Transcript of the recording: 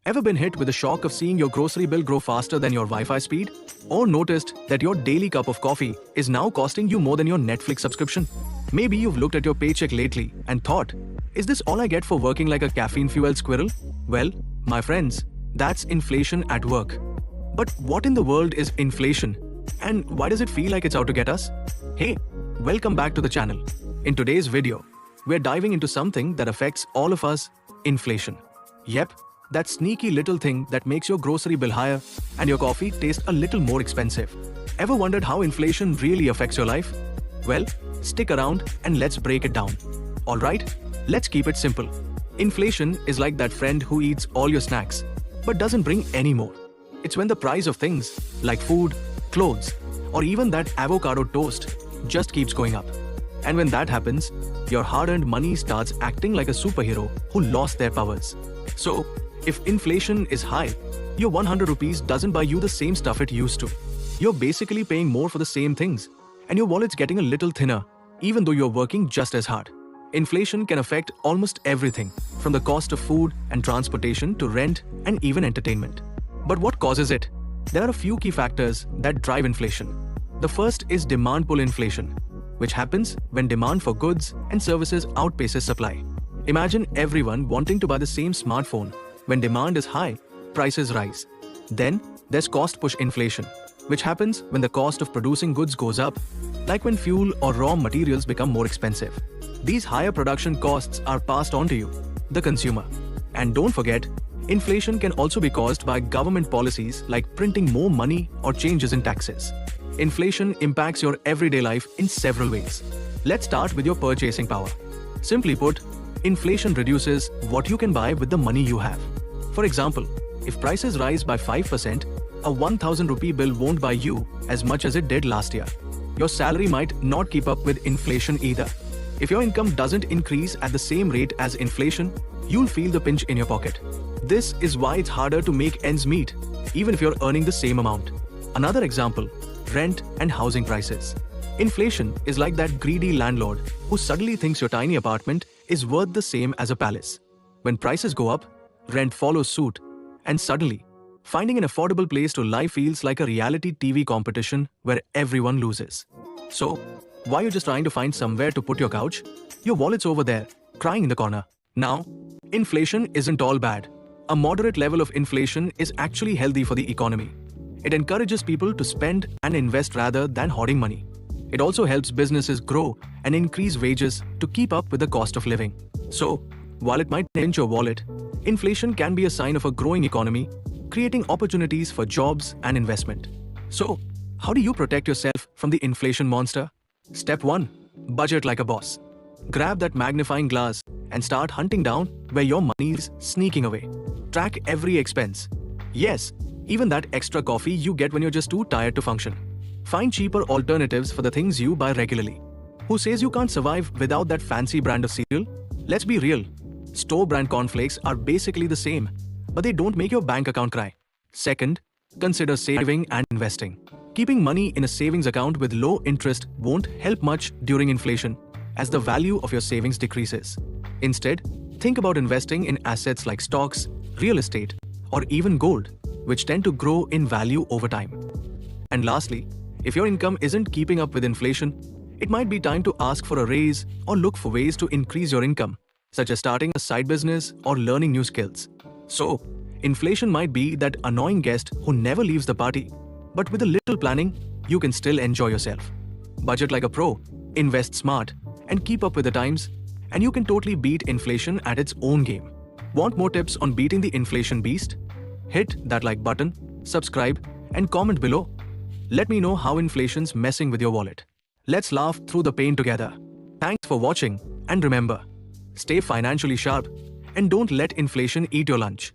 Ever been hit with the shock of seeing your grocery bill grow faster than your Wi-Fi speed? Or noticed that your daily cup of coffee is now costing you more than your Netflix subscription? Maybe you've looked at your paycheck lately and thought, is this all I get for working like a caffeine-fueled squirrel? Well, my friends, that's inflation at work. But what in the world is inflation? And why does it feel like it's out to get us? Hey, welcome back to the channel. In today's video, we're diving into something that affects all of us, inflation. Yep, that sneaky little thing that makes your grocery bill higher and your coffee taste a little more expensive. Ever wondered how inflation really affects your life? Well, stick around and let's break it down. Alright, let's keep it simple. Inflation is like that friend who eats all your snacks but doesn't bring any more. It's when the price of things like food, clothes, or even that avocado toast just keeps going up. And when that happens, your hard-earned money starts acting like a superhero who lost their powers. So, if inflation is high, your 100 rupees doesn't buy you the same stuff it used to. You're basically paying more for the same things, and your wallet's getting a little thinner, even though you're working just as hard. Inflation can affect almost everything, from the cost of food and transportation to rent and even entertainment. But what causes it? There are a few key factors that drive inflation. The first is demand pull inflation, which happens when demand for goods and services outpaces supply. Imagine everyone wanting to buy the same smartphone. When demand is high, prices rise. Then there's cost push inflation, which happens when the cost of producing goods goes up, like when fuel or raw materials become more expensive. These higher production costs are passed on to you, the consumer. And don't forget, inflation can also be caused by government policies like printing more money or changes in taxes. Inflation impacts your everyday life in several ways. Let's start with your purchasing power. Simply put, inflation reduces what you can buy with the money you have. For example, if prices rise by 5%, a 1000 rupee bill won't buy you as much as it did last year. Your salary might not keep up with inflation either. If your income doesn't increase at the same rate as inflation, you'll feel the pinch in your pocket. This is why it's harder to make ends meet, even if you're earning the same amount. Another example, rent and housing prices. Inflation is like that greedy landlord who suddenly thinks your tiny apartment is worth the same as a palace. When prices go up, rent follows suit, and suddenly, finding an affordable place to live feels like a reality TV competition where everyone loses. So, why are you just trying to find somewhere to put your couch? Your wallet's over there, crying in the corner. Now, inflation isn't all bad. A moderate level of inflation is actually healthy for the economy. It encourages people to spend and invest rather than hoarding money. It also helps businesses grow and increase wages to keep up with the cost of living. So, while it might pinch your wallet, inflation can be a sign of a growing economy, creating opportunities for jobs and investment. So, how do you protect yourself from the inflation monster? Step 1. Budget like a boss. Grab that magnifying glass and start hunting down where your money is sneaking away. Track every expense. Yes, even that extra coffee you get when you're just too tired to function. Find cheaper alternatives for the things you buy regularly. Who says you can't survive without that fancy brand of cereal? Let's be real. Store brand cornflakes are basically the same, but they don't make your bank account cry. Second, consider saving and investing. Keeping money in a savings account with low interest won't help much during inflation, as the value of your savings decreases. Instead, think about investing in assets like stocks, real estate, or even gold, which tend to grow in value over time. And lastly, if your income isn't keeping up with inflation, it might be time to ask for a raise or look for ways to increase your income, such as starting a side business or learning new skills. So, inflation might be that annoying guest who never leaves the party, but with a little planning, you can still enjoy yourself. Budget like a pro, invest smart, and keep up with the times, and you can totally beat inflation at its own game. Want more tips on beating the inflation beast? Hit that like button, subscribe, and comment below. Let me know how inflation's messing with your wallet. Let's laugh through the pain together. Thanks for watching, and remember, stay financially sharp and don't let inflation eat your lunch.